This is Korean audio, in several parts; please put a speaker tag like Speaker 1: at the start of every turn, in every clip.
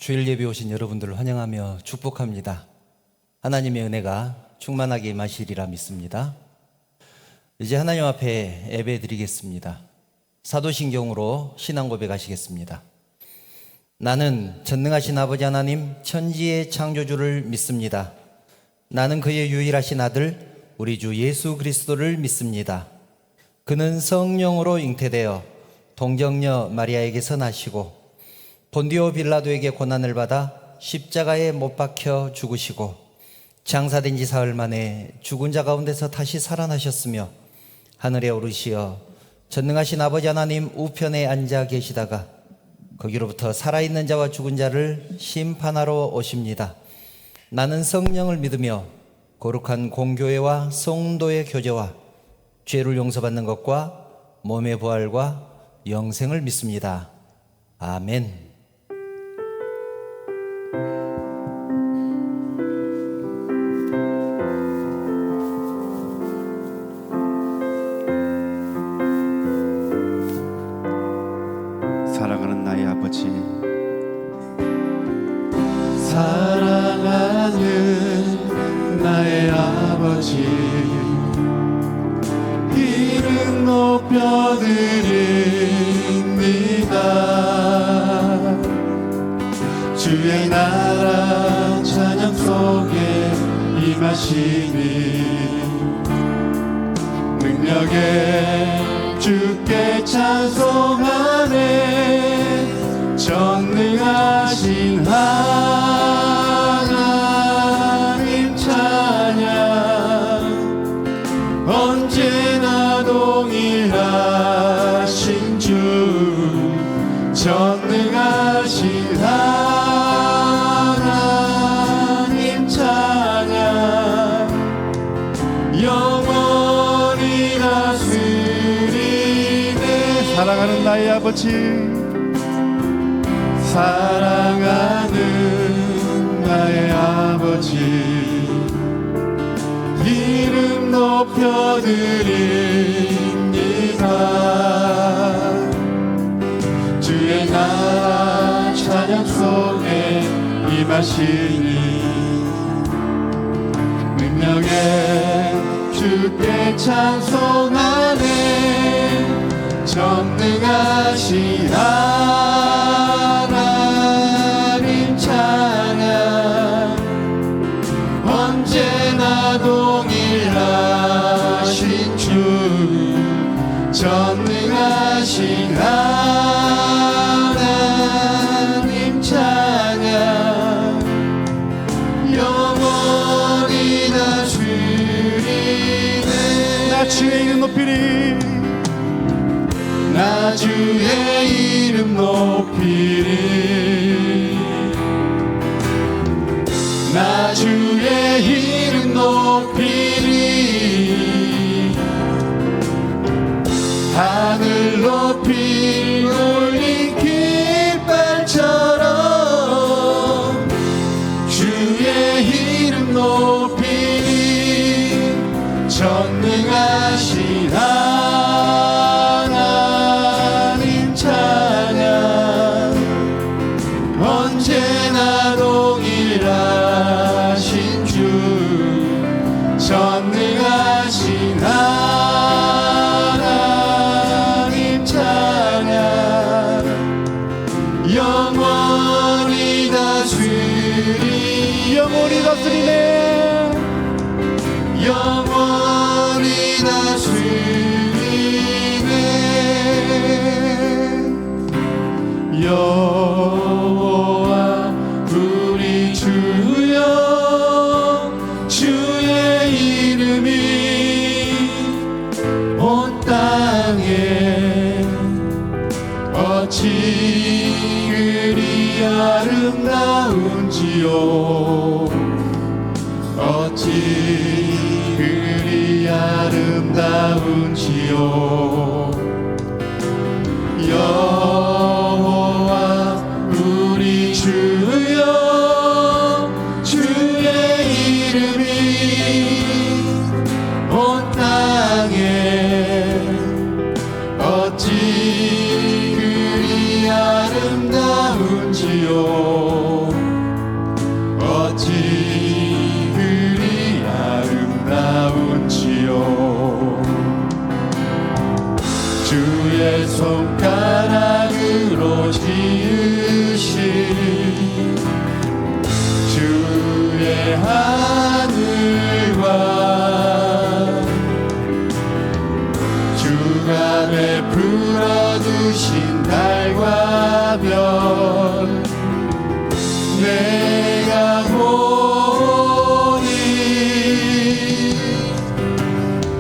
Speaker 1: 주일 예배 오신 여러분들을 환영하며 축복합니다. 하나님의 은혜가 충만하게 임하시리라 믿습니다. 이제 하나님 앞에 예배 드리겠습니다. 사도신경으로 신앙 고백하시겠습니다. 나는 전능하신 아버지 하나님 천지의 창조주를 믿습니다. 나는 그의 유일하신 아들 우리 주 예수 그리스도를 믿습니다. 그는 성령으로 잉태되어 동정녀 마리아에게서 나시고 본디오 빌라도에게 고난을 받아 십자가에 못 박혀 죽으시고 장사된 지 사흘 만에 죽은 자 가운데서 다시 살아나셨으며 하늘에 오르시어 전능하신 아버지 하나님 우편에 앉아 계시다가 거기로부터 살아있는 자와 죽은 자를 심판하러 오십니다. 나는 성령을 믿으며 거룩한 공교회와 성도의 교제와 죄를 용서받는 것과 몸의 부활과 영생을 믿습니다. 아멘.
Speaker 2: 사랑하는 나의 아버지,
Speaker 3: 사랑하는 나의 아버지, 이름 높여드립니다. 주의 나라 찬양 속에 임하시니 능력에 주께 찬송하네. 전능하신 하나님 찬양, 언제나 동일하신 주, 전능하신 하나님 찬양, 영원히 다스리네.
Speaker 2: 사랑하는 나의 아버지,
Speaker 3: 사랑하는 나의 아버지, 이름 높여드립니다. 주의 나라 찬양 속에 임하시니 능력에 주께 찬송하네. 전능하신 하나님 찬양, 언제나 동일하신 주, 전능하신 하나님 찬양, 영원히 다스리네.
Speaker 2: 나 주의 이름 높이리,
Speaker 3: 나 주의 이름 높이리, 나 주의 이름 높이리. 하늘 높이 올린 깃발처럼 주의 이름 높이리. 전능하신 하나님 찬양, 언제나 동일하신 주, 전능하신 하나님 찬양, 영원히 다스리네.
Speaker 2: 영원히 다스리네.
Speaker 3: 영원히 다스리네. 여호와 우리 주여, 주의 이름이 온 땅에 어찌 그리 아름다운지요, 어찌 그리 아름다운지요. 여호와 우리 주여, 주의 이름이 온 땅에 어찌 그리 아름다운지요. 지으신 주의 하늘과 주가 베풀어 두신 달과 별 내가 보니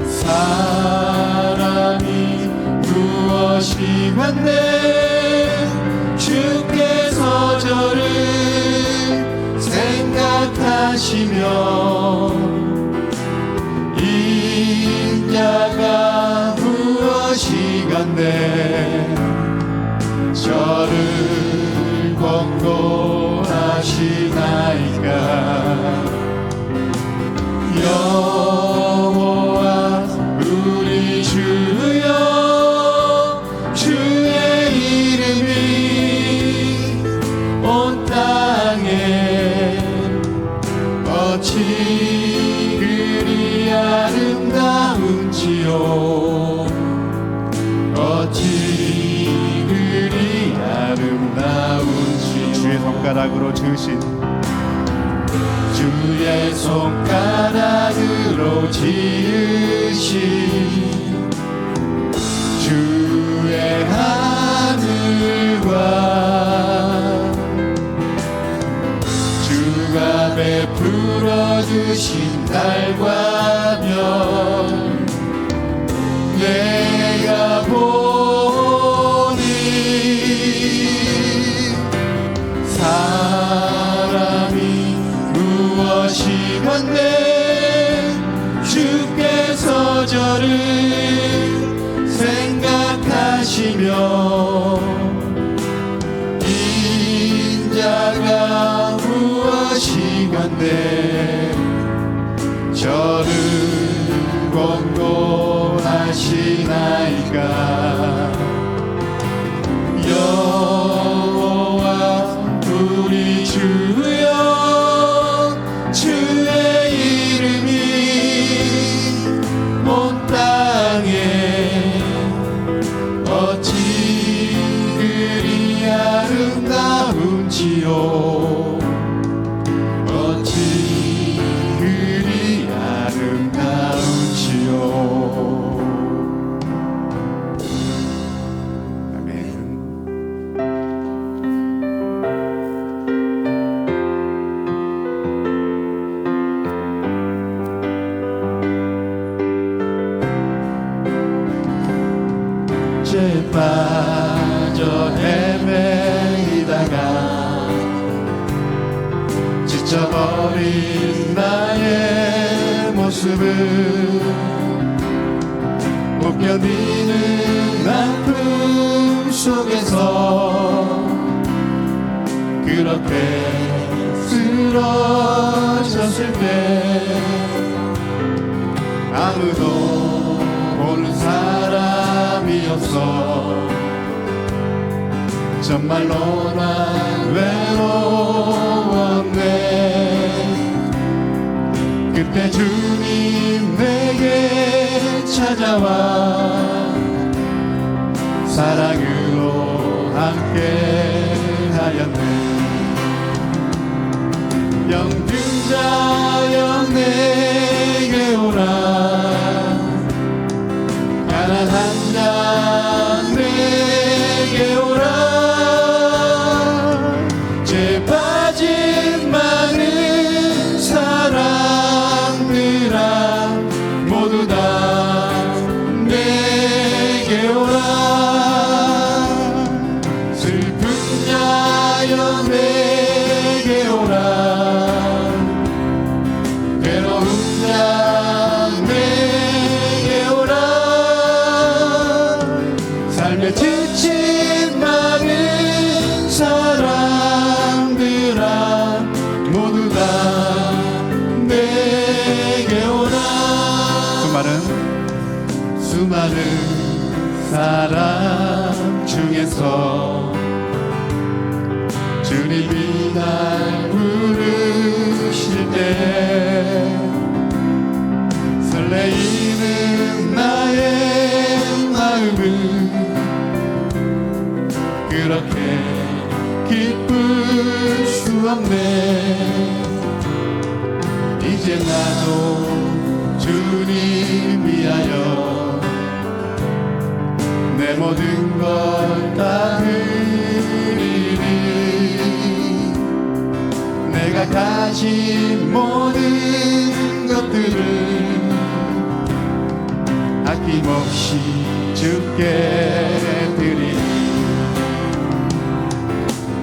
Speaker 3: 사람이 무엇이 간대 주께서 저를 생각하시며 인자가 무엇이 간대 저를 권고하시나이까 여호와 우리 주여 주의 이름이 온 땅에 어찌 그리 아름다운지요 어찌 그리 아름다운지
Speaker 2: 주의 손가락으로 지으신
Speaker 3: 주의 손가락으로 지으신 주의 하늘과 주가 베풀어 주신 달과 별 내가 보니 사람이 무엇이 간대 주께서 저를 생각하시며 인자가 무엇이 간대 저를 권고하시나이까 여호와 우리 주여 주의 이름이 온 땅에 어찌 그리 아름다운지요 어찌 그리 아름다운지요
Speaker 2: 아멘.
Speaker 3: 죄 빠져 헤매이다가 지쳐버린 나의 모습을 못 견디는 아픔 속에서 그렇게 쓰러졌을 때 아무도 보는 사람이 없어 정말로 난 외로웠네 그때 주님 내게 찾아와 사랑으로 함께 하였네 영등자여 내게 오라 가난한 자 내게 오라 죄 빠진 많은 사람들아 모두 다 내게 오라 슬픈 자여 내게 오라 그렇게 기쁠 수 없네. 이제 나도 주님 위하여 내 모든 걸 다 드리리. 내가 가진 모든 것들을 아낌없이 주께 드리리.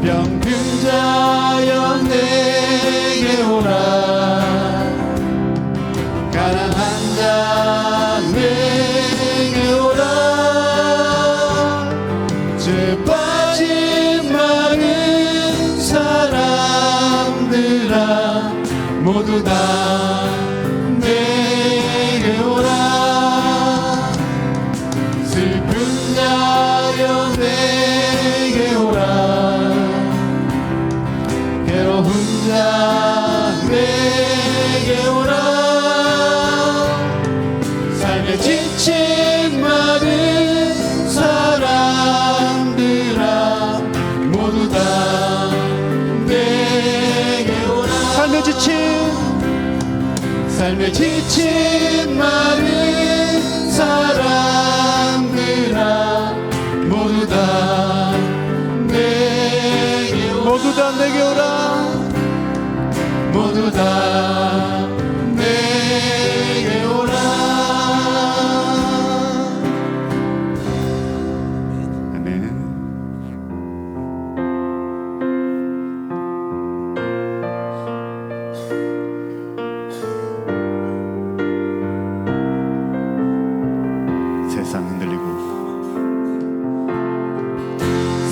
Speaker 3: 병든 자여 내게 오라. 가난한 자 내게 오라. 죄 빠진 많은 사람들아 모두 다 내게 오라. 슬픈 자여 내게 오라. 괴로운 자 내게 오라. 삶에 지친 많은 사람들아 모두 다 내게 오라. 삶에 지친 많은 사람들아 모두 다 내게 오라.
Speaker 2: 모두 다 내게 오라.
Speaker 3: 모두 다 내게 오라.
Speaker 2: 아멘. 세상 흔들리고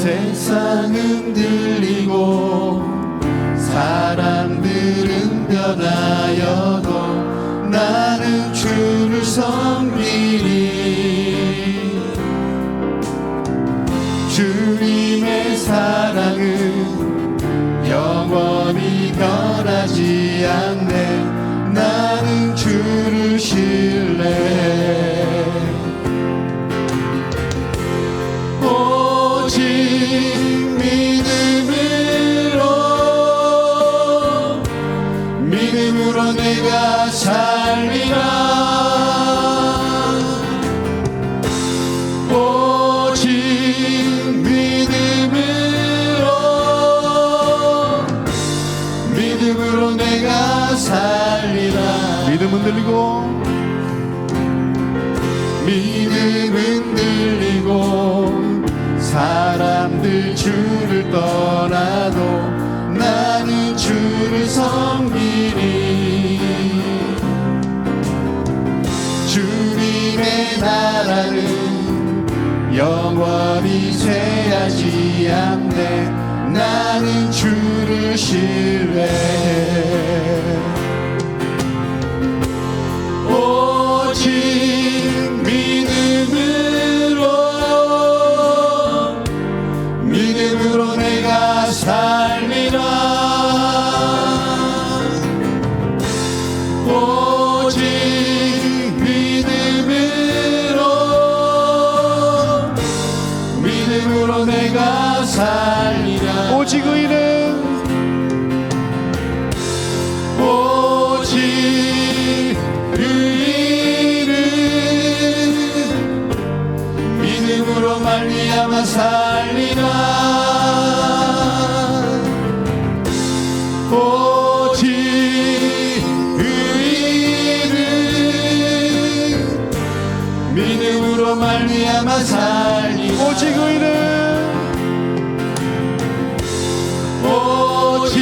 Speaker 3: 세상 흔들리고 사람들은 변하여도 나는 주를 섬기리. 주님의 사랑은 영원히 변하지 않네. 나는 주를 신뢰해. 오직 믿음으로 내가 살리라. 오직 믿음으로 내가 살리라.
Speaker 2: 믿음 흔들리고
Speaker 3: 사람들 주를 떠나도 나는 주를 섬기리. 주님의 나라는 영원히 쇠하지 않네. 나는 주를 신뢰해. 오직 믿음으로 내가 살리라. 오직 믿음으로 내가 살리라.
Speaker 2: 오직 의는
Speaker 3: 오직 의인은 믿음으로 말미암아 살리라. 오직 의인은 믿음으로 말미암아 살리라.
Speaker 2: 오직 의는
Speaker 3: 오직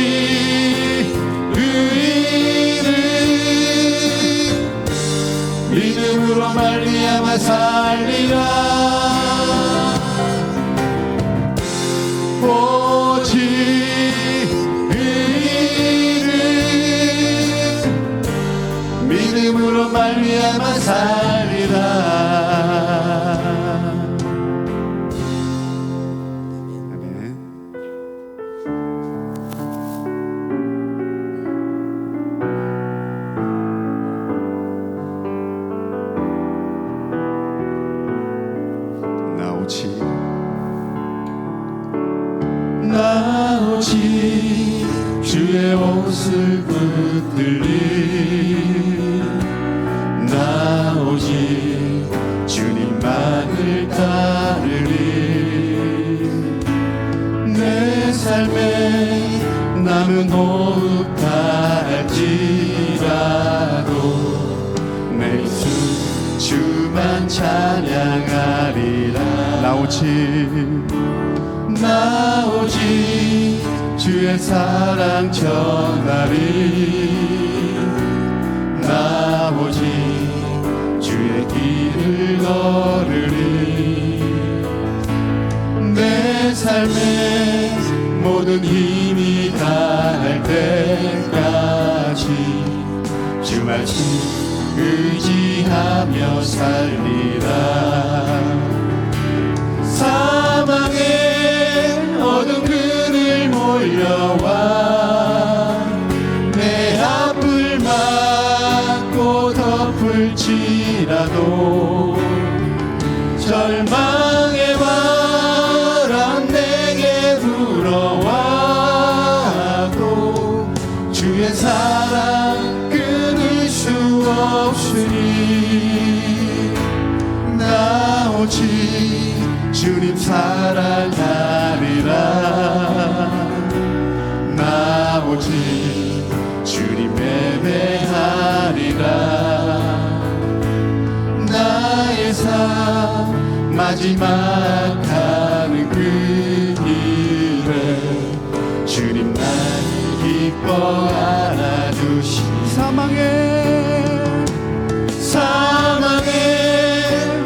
Speaker 3: 의인은 믿음으로 말미암아 살리라. 오직 의인은 믿음으로 말미암아 살리라.
Speaker 2: 아멘. 나 오직
Speaker 3: 나 오직 주의 옷을 붙들리 나 오직 주님만을 따르리 내 삶에 남은 호흡 다할지라도 내 입술 주만 찬양하리라 나 오직 주의 사랑 전하리 나 오직 주의 길을 걸으리 내 삶에 모든 힘이 다할 때까지 주 말씀 의지하며 살리라 사망의 어둠 그늘 몰려와 내 앞을 막고 덮을지라도 절망의 바람 내게 불어와도 주의 사랑 끊을 수 없으니 나 오직 주님 사랑하리라 나 오직 주님 예배하리라 나의 삶 마지막 가는 그 길에 주님 날 기뻐 안아주시니 사망의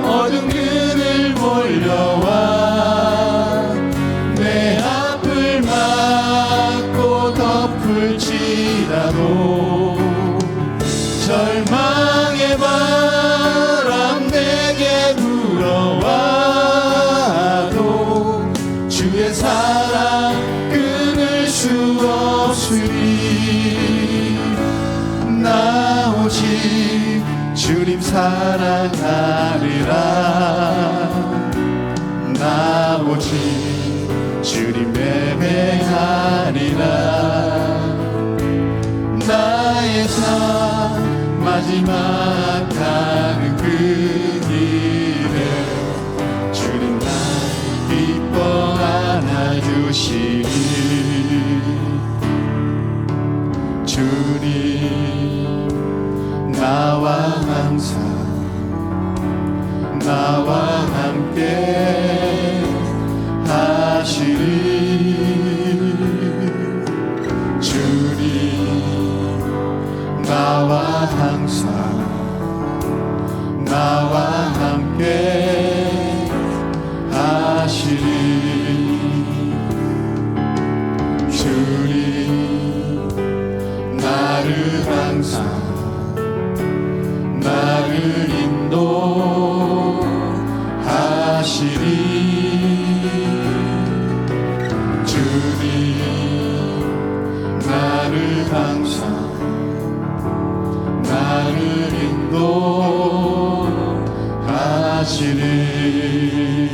Speaker 3: 어둠 그늘 몰려와 내 앞을 막고 덮을지라도 절망의 바람 내게 불어와도 주의 사랑 끊을 수 없으리 나 오직 주님 사랑하리라 나 오직 주님 예배하리라 나의 삶 마지막 가는 그 길에 주님 날 기뻐 안아주시니 주님 나와 항상 나와 함께 하시리 주님 나와 항상 나와 함께 하시리 주님 나를 항상 나를 인도하시리 주님 나를 항상 나를 인도하시리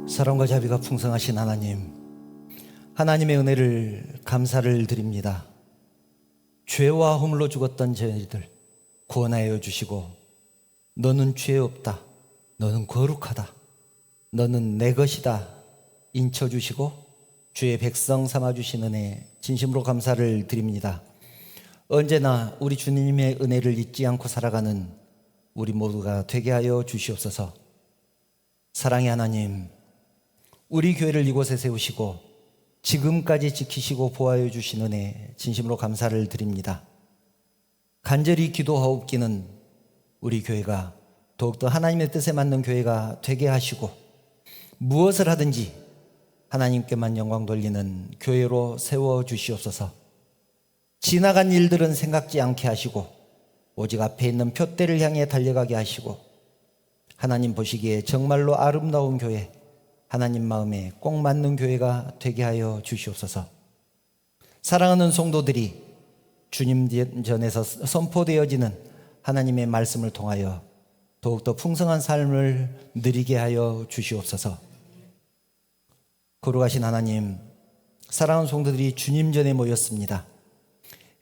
Speaker 1: 사랑과 자비가 풍성하신 하나님, 하나님의 은혜를 감사를 드립니다. 죄와 허물로 죽었던 저희들 구원하여 주시고 너는 죄 없다, 너는 거룩하다, 너는 내 것이다 인쳐주시고 주의 백성 삼아주신 은혜 진심으로 감사를 드립니다. 언제나 우리 주님의 은혜를 잊지 않고 살아가는 우리 모두가 되게 하여 주시옵소서. 사랑의 하나님, 우리 교회를 이곳에 세우시고 지금까지 지키시고 보호하여 주신 은혜 진심으로 감사를 드립니다. 간절히 기도하옵기는 우리 교회가 더욱더 하나님의 뜻에 맞는 교회가 되게 하시고 무엇을 하든지 하나님께만 영광 돌리는 교회로 세워주시옵소서. 지나간 일들은 생각지 않게 하시고 오직 앞에 있는 표대를 향해 달려가게 하시고 하나님 보시기에 정말로 아름다운 교회, 하나님 마음에 꼭 맞는 교회가 되게 하여 주시옵소서. 사랑하는 성도들이 주님 전에서 선포되어지는 하나님의 말씀을 통하여 더욱더 풍성한 삶을 누리게 하여 주시옵소서. 거룩하신 하나님, 사랑하는 성도들이 주님 전에 모였습니다.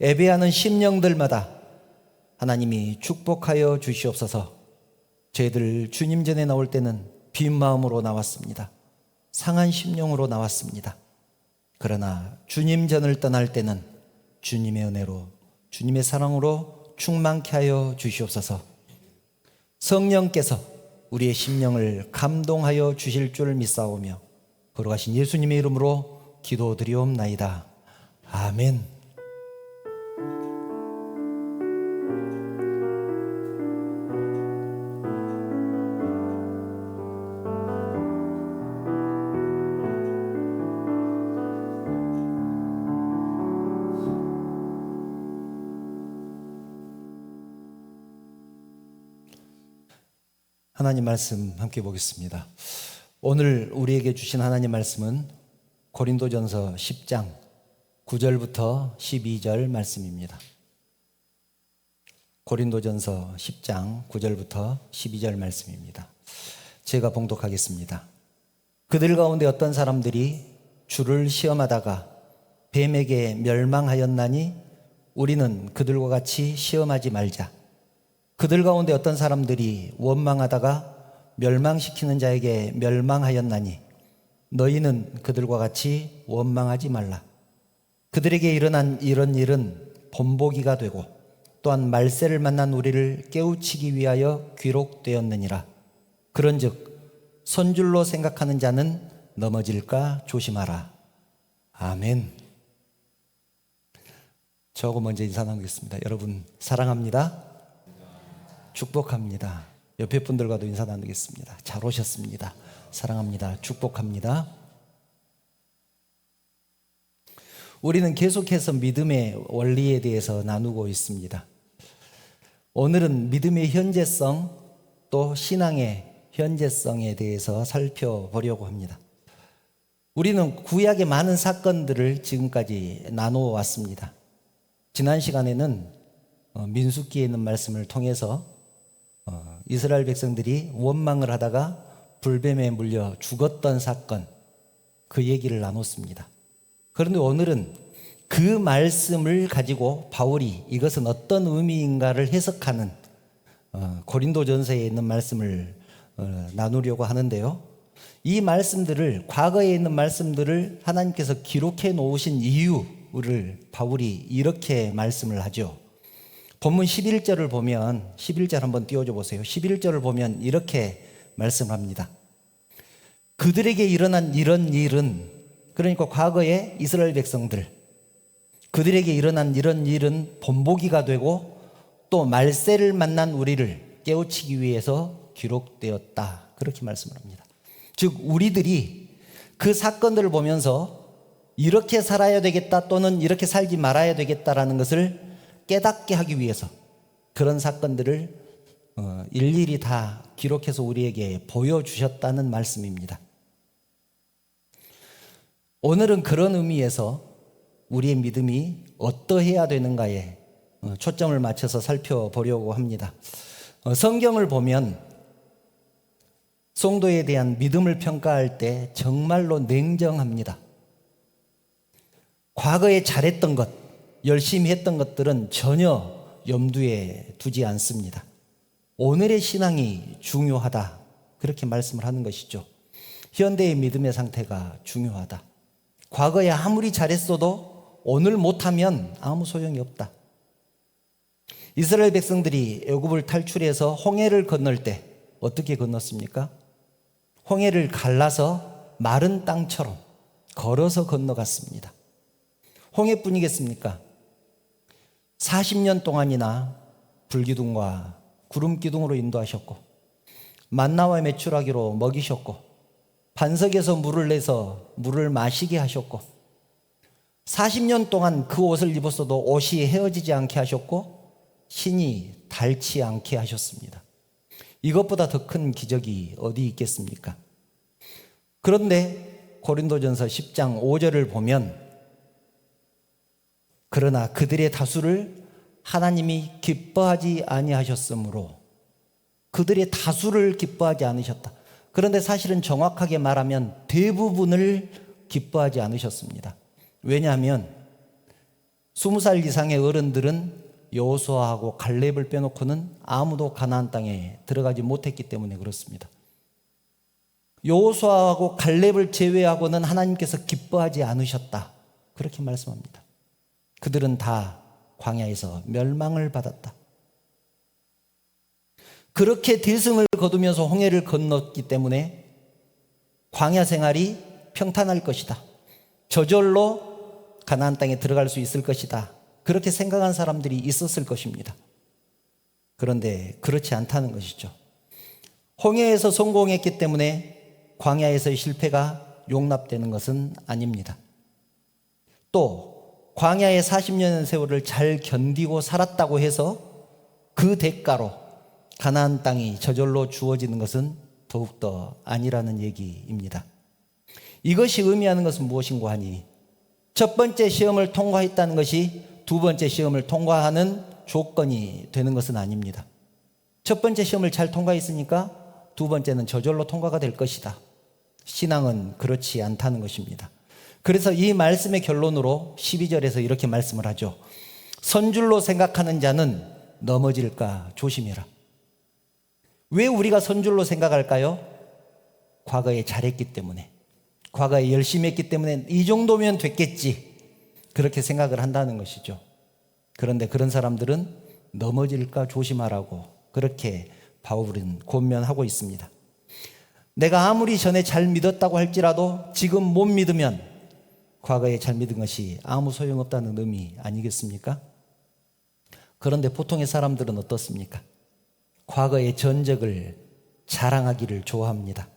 Speaker 1: 예배하는 심령들마다 하나님이 축복하여 주시옵소서. 저희들 주님 전에 나올 때는 빈 마음으로 나왔습니다. 상한 심령으로 나왔습니다. 그러나 주님 전을 떠날 때는 주님의 은혜로, 주님의 사랑으로 충만케 하여 주시옵소서. 성령께서 우리의 심령을 감동하여 주실 줄 믿사오며 거룩하신 예수님의 이름으로 기도드리옵나이다. 아멘. 하나님 말씀 함께 보겠습니다. 오늘 우리에게 주신 하나님 말씀은 고린도전서 10장 9절부터 12절 말씀입니다. 고린도전서 10장 9절부터 12절 말씀입니다. 제가 봉독하겠습니다. 그들 가운데 어떤 사람들이 주를 시험하다가 뱀에게 멸망하였나니 우리는 그들과 같이 시험하지 말자. 그들 가운데 어떤 사람들이 원망하다가 멸망시키는 자에게 멸망하였나니 너희는 그들과 같이 원망하지 말라. 그들에게 일어난 이런 일은 본보기가 되고 또한 말세를 만난 우리를 깨우치기 위하여 기록되었느니라. 그런즉 선줄로 생각하는 자는 넘어질까 조심하라. 아멘. 저하고 먼저 인사 나누겠습니다. 여러분 사랑합니다. 축복합니다. 옆에 분들과도 인사 나누겠습니다. 잘 오셨습니다. 사랑합니다. 축복합니다. 우리는 계속해서 믿음의 원리에 대해서 나누고 있습니다. 오늘은 믿음의 현재성 또 신앙의 현재성에 대해서 살펴보려고 합니다. 우리는 구약의 많은 사건들을 지금까지 나누어 왔습니다. 지난 시간에는 민수기에 있는 말씀을 통해서 이스라엘 백성들이 원망을 하다가 불뱀에 물려 죽었던 사건, 그 얘기를 나눴습니다. 그런데 오늘은 그 말씀을 가지고 바울이 이것은 어떤 의미인가를 해석하는 고린도전서에 있는 말씀을 나누려고 하는데요. 이 말씀들을, 과거에 있는 말씀들을 하나님께서 기록해 놓으신 이유를 바울이 이렇게 말씀을 하죠. 본문 11절을 보면, 11절 한번 띄워줘 보세요. 11절을 보면 이렇게 말씀합니다. 그들에게 일어난 이런 일은, 그러니까 과거의 이스라엘 백성들, 그들에게 일어난 이런 일은 본보기가 되고 또 말세를 만난 우리를 깨우치기 위해서 기록되었다. 그렇게 말씀을 합니다. 즉 우리들이 그 사건들을 보면서 이렇게 살아야 되겠다 또는 이렇게 살지 말아야 되겠다라는 것을 깨닫게 하기 위해서 그런 사건들을 일일이 다 기록해서 우리에게 보여주셨다는 말씀입니다. 오늘은 그런 의미에서 우리의 믿음이 어떠해야 되는가에 초점을 맞춰서 살펴보려고 합니다. 성경을 보면 성도에 대한 믿음을 평가할 때 정말로 냉정합니다. 과거에 잘했던 것, 열심히 했던 것들은 전혀 염두에 두지 않습니다. 오늘의 신앙이 중요하다. 그렇게 말씀을 하는 것이죠. 현대의 믿음의 상태가 중요하다. 과거에 아무리 잘했어도 오늘 못하면 아무 소용이 없다. 이스라엘 백성들이 애굽을 탈출해서 홍해를 건널 때 어떻게 건넜습니까? 홍해를 갈라서 마른 땅처럼 걸어서 건너갔습니다. 홍해뿐이겠습니까? 40년 동안이나 불기둥과 구름기둥으로 인도하셨고 만나와 메추라기로 먹이셨고 반석에서 물을 내서 물을 마시게 하셨고 40년 동안 그 옷을 입었어도 옷이 헤어지지 않게 하셨고 신이 닳지 않게 하셨습니다. 이것보다 더 큰 기적이 어디 있겠습니까? 그런데 고린도전서 10장 5절을 보면 그러나 그들의 다수를 하나님이 기뻐하지 아니하셨으므로 그들의 다수를 기뻐하지 않으셨다. 그런데 사실은 정확하게 말하면 대부분을 기뻐하지 않으셨습니다. 왜냐하면 20살 이상의 어른들은 여호수아하고 갈렙을 빼놓고는 아무도 가나안 땅에 들어가지 못했기 때문에 그렇습니다. 여호수아하고 갈렙을 제외하고는 하나님께서 기뻐하지 않으셨다. 그렇게 말씀합니다. 그들은 다 광야에서 멸망을 받았다. 그렇게 대승을 거두면서 홍해를 건넜기 때문에 광야 생활이 평탄할 것이다. 저절로 가나안 땅에 들어갈 수 있을 것이다. 그렇게 생각한 사람들이 있었을 것입니다. 그런데 그렇지 않다는 것이죠. 홍해에서 성공했기 때문에 광야에서의 실패가 용납되는 것은 아닙니다. 또 광야의 40년 세월을 잘 견디고 살았다고 해서 그 대가로 가나안 땅이 저절로 주어지는 것은 더욱더 아니라는 얘기입니다. 이것이 의미하는 것은 무엇인고 하니 첫 번째 시험을 통과했다는 것이 두 번째 시험을 통과하는 조건이 되는 것은 아닙니다. 첫 번째 시험을 잘 통과했으니까 두 번째는 저절로 통과가 될 것이다. 신앙은 그렇지 않다는 것입니다. 그래서 이 말씀의 결론으로 12절에서 이렇게 말씀을 하죠. 선줄로 생각하는 자는 넘어질까 조심해라. 왜 우리가 선줄로 생각할까요? 과거에 잘했기 때문에, 과거에 열심히 했기 때문에 이 정도면 됐겠지, 그렇게 생각을 한다는 것이죠. 그런데 그런 사람들은 넘어질까 조심하라고 그렇게 바울은 권면하고 있습니다. 내가 아무리 전에 잘 믿었다고 할지라도 지금 못 믿으면 과거에 잘 믿은 것이 아무 소용없다는 의미 아니겠습니까? 그런데 보통의 사람들은 어떻습니까? 과거의 전적을 자랑하기를 좋아합니다.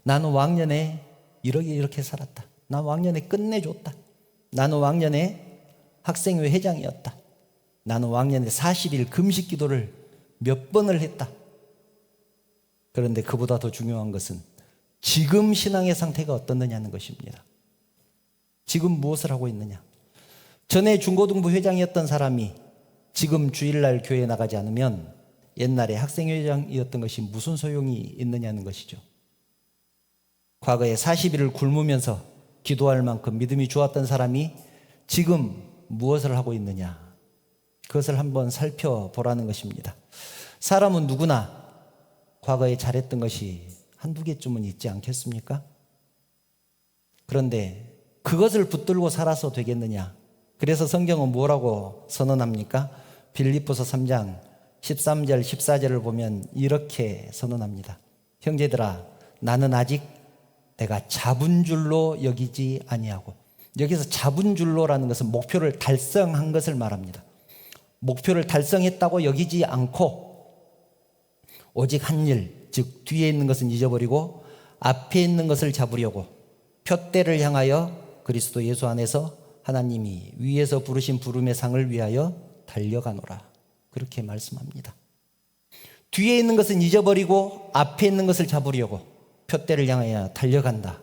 Speaker 1: 나는 왕년에 이렇게 살았다. 나는 왕년에 끝내줬다. 나는 왕년에 학생회 회장이었다. 나는 왕년에 40일 금식 기도를 몇 번을 했다. 그런데 그보다 더 중요한 것은 지금 신앙의 상태가 어떻느냐는 것입니다. 지금 무엇을 하고 있느냐. 전에 중고등부 회장이었던 사람이 지금 주일날 교회에 나가지 않으면 옛날에 학생회장이었던 것이 무슨 소용이 있느냐는 것이죠. 과거에 40일을 굶으면서 기도할 만큼 믿음이 좋았던 사람이 지금 무엇을 하고 있느냐, 그것을 한번 살펴보라는 것입니다. 사람은 누구나 과거에 잘했던 것이 한두 개쯤은 있지 않겠습니까? 그런데 그것을 붙들고 살아서 되겠느냐. 그래서 성경은 뭐라고 선언합니까? 빌립보서 3장 13절 14절을 보면 이렇게 선언합니다. 형제들아, 나는 아직 내가 잡은 줄로 여기지 아니하고. 여기서 잡은 줄로라는 것은 목표를 달성한 것을 말합니다. 목표를 달성했다고 여기지 않고 오직 한 일, 즉 뒤에 있는 것은 잊어버리고 앞에 있는 것을 잡으려고 표대를 향하여 그리스도 예수 안에서 하나님이 위에서 부르신 부름의 상을 위하여 달려가노라. 그렇게 말씀합니다. 뒤에 있는 것은 잊어버리고 앞에 있는 것을 잡으려고 표대를 향하여 달려간다.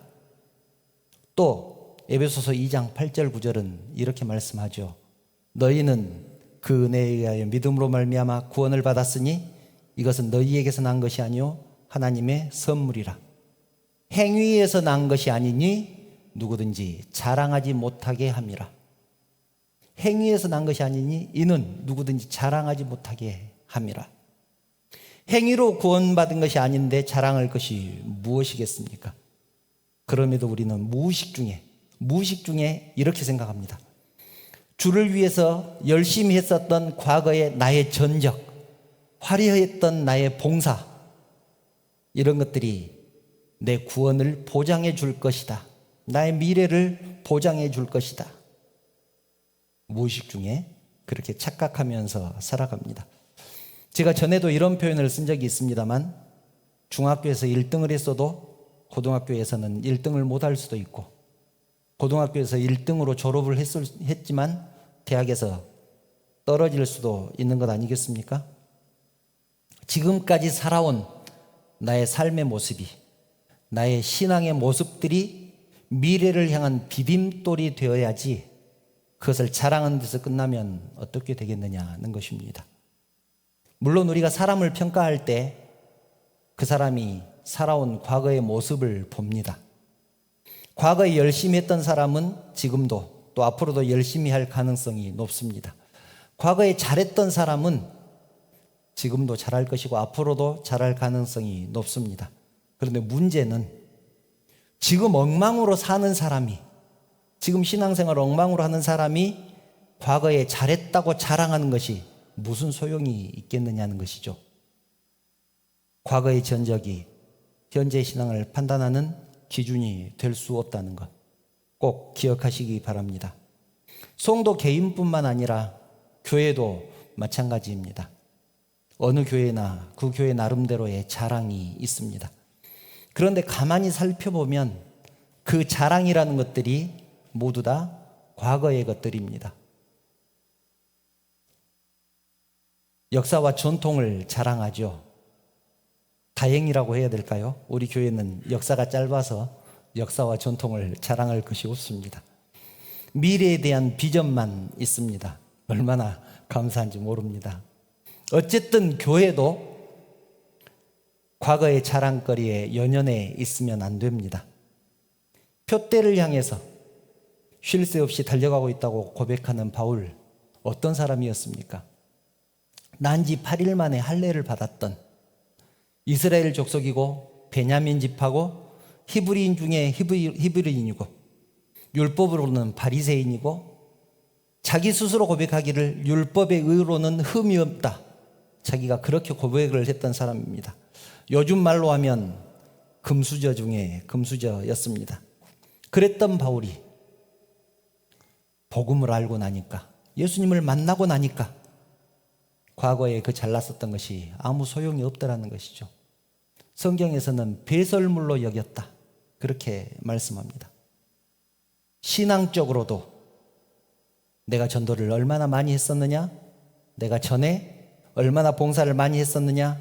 Speaker 1: 또 에베소서 2장 8절 9절은 이렇게 말씀하죠. 너희는 그 은혜에 의하여 믿음으로 말미암아 구원을 받았으니 이것은 너희에게서 난 것이 아니요 하나님의 선물이라. 행위에서 난 것이 아니니 누구든지 자랑하지 못하게 함이라. 행위에서 난 것이 아니니 이는 누구든지 자랑하지 못하게 함이라. 행위로 구원받은 것이 아닌데 자랑할 것이 무엇이겠습니까? 그럼에도 우리는 무의식 중에 이렇게 생각합니다. 주를 위해서 열심히 했었던 과거의 나의 전적, 화려했던 나의 봉사, 이런 것들이 내 구원을 보장해 줄 것이다. 나의 미래를 보장해 줄 것이다. 무의식 중에 그렇게 착각하면서 살아갑니다. 제가 전에도 이런 표현을 쓴 적이 있습니다만, 중학교에서 1등을 했어도 고등학교에서는 1등을 못할 수도 있고, 고등학교에서 1등으로 졸업을 했지만 대학에서 떨어질 수도 있는 것 아니겠습니까? 지금까지 살아온 나의 삶의 모습이, 나의 신앙의 모습들이 미래를 향한 디딤돌이 되어야지 그것을 자랑하는 데서 끝나면 어떻게 되겠느냐는 것입니다. 물론 우리가 사람을 평가할 때 그 사람이 살아온 과거의 모습을 봅니다. 과거에 열심히 했던 사람은 지금도 또 앞으로도 열심히 할 가능성이 높습니다. 과거에 잘했던 사람은 지금도 잘할 것이고 앞으로도 잘할 가능성이 높습니다. 그런데 문제는 지금 엉망으로 사는 사람이, 지금 신앙생활을 엉망으로 하는 사람이 과거에 잘했다고 자랑하는 것이 무슨 소용이 있겠느냐는 것이죠. 과거의 전적이 현재 신앙을 판단하는 기준이 될 수 없다는 것 꼭 기억하시기 바랍니다. 성도 개인뿐만 아니라 교회도 마찬가지입니다. 어느 교회나 그 교회 나름대로의 자랑이 있습니다. 그런데 가만히 살펴보면 그 자랑이라는 것들이 모두 다 과거의 것들입니다. 역사와 전통을 자랑하죠. 다행이라고 해야 될까요? 우리 교회는 역사가 짧아서 역사와 전통을 자랑할 것이 없습니다. 미래에 대한 비전만 있습니다. 얼마나 감사한지 모릅니다. 어쨌든 교회도 과거의 자랑거리에 연연해 있으면 안 됩니다. 표대를 향해서 쉴 새 없이 달려가고 있다고 고백하는 바울, 어떤 사람이었습니까? 난지 8일 만에 할례를 받았던 이스라엘 족속이고 베냐민 집하고 히브리인 중에 히브리인이고 율법으로는 바리새인이고 자기 스스로 고백하기를 율법의 의로는 흠이 없다. 자기가 그렇게 고백을 했던 사람입니다. 요즘 말로 하면 금수저 중에 금수저였습니다. 그랬던 바울이 복음을 알고 나니까, 예수님을 만나고 나니까 과거에 그 잘났었던 것이 아무 소용이 없더라는 것이죠. 성경에서는 배설물로 여겼다, 그렇게 말씀합니다. 신앙적으로도 내가 전도를 얼마나 많이 했었느냐, 내가 전에 얼마나 봉사를 많이 했었느냐,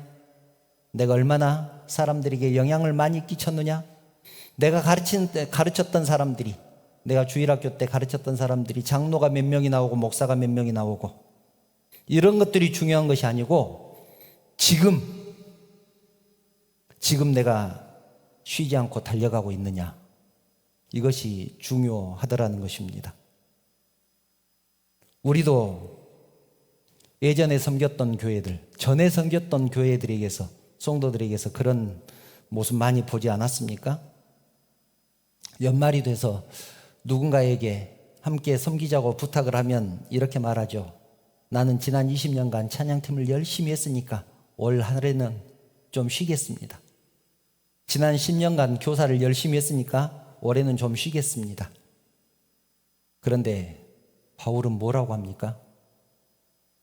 Speaker 1: 내가 얼마나 사람들에게 영향을 많이 끼쳤느냐, 내가 가르쳤던 사람들이, 내가 주일학교 때 가르쳤던 사람들이 장로가 몇 명이 나오고 목사가 몇 명이 나오고, 이런 것들이 중요한 것이 아니고 지금 내가 쉬지 않고 달려가고 있느냐, 이것이 중요하더라는 것입니다. 우리도 예전에 섬겼던 교회들, 전에 섬겼던 교회들에게서, 성도들에게서 그런 모습 많이 보지 않았습니까? 연말이 돼서 누군가에게 함께 섬기자고 부탁을 하면 이렇게 말하죠. 나는 지난 20년간 찬양팀을 열심히 했으니까 올 한해는 좀 쉬겠습니다. 지난 10년간 교사를 열심히 했으니까 올해는 좀 쉬겠습니다. 그런데 바울은 뭐라고 합니까?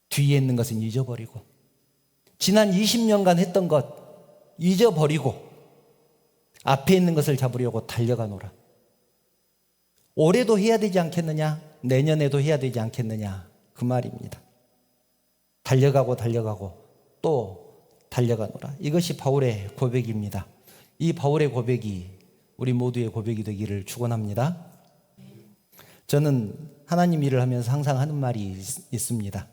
Speaker 1: 뒤에 있는 것은 잊어버리고, 지난 20년간 했던 것 잊어버리고 앞에 있는 것을 잡으려고 달려가노라. 올해도 해야 되지 않겠느냐, 내년에도 해야 되지 않겠느냐, 그 말입니다. 달려가고 또 달려가노라. 이것이 바울의 고백입니다. 이 바울의 고백이 우리 모두의 고백이 되기를 축원합니다. 저는 하나님 일을 하면서 항상 하는 말이 있습니다.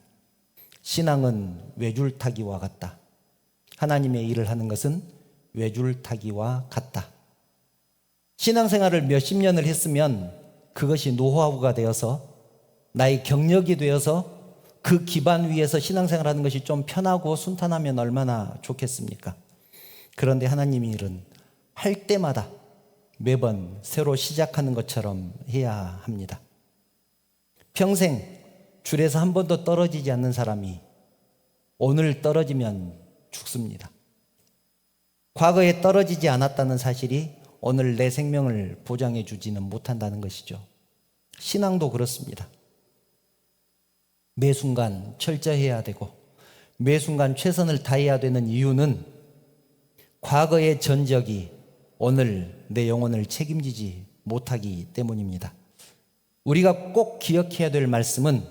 Speaker 1: 신앙은 외줄타기와 같다. 하나님의 일을 하는 것은 외줄타기와 같다. 신앙생활을 몇십 년을 했으면 그것이 노하우가 되어서 나의 경력이 되어서 그 기반 위에서 신앙생활하는 것이 좀 편하고 순탄하면 얼마나 좋겠습니까? 그런데 하나님의 일은 할 때마다 매번 새로 시작하는 것처럼 해야 합니다. 평생 줄에서 한 번도 떨어지지 않는 사람이 오늘 떨어지면 죽습니다. 과거에 떨어지지 않았다는 사실이 오늘 내 생명을 보장해 주지는 못한다는 것이죠. 신앙도 그렇습니다. 매 순간 철저해야 되고 매 순간 최선을 다해야 되는 이유는 과거의 전적이 오늘 내 영혼을 책임지지 못하기 때문입니다. 우리가 꼭 기억해야 될 말씀은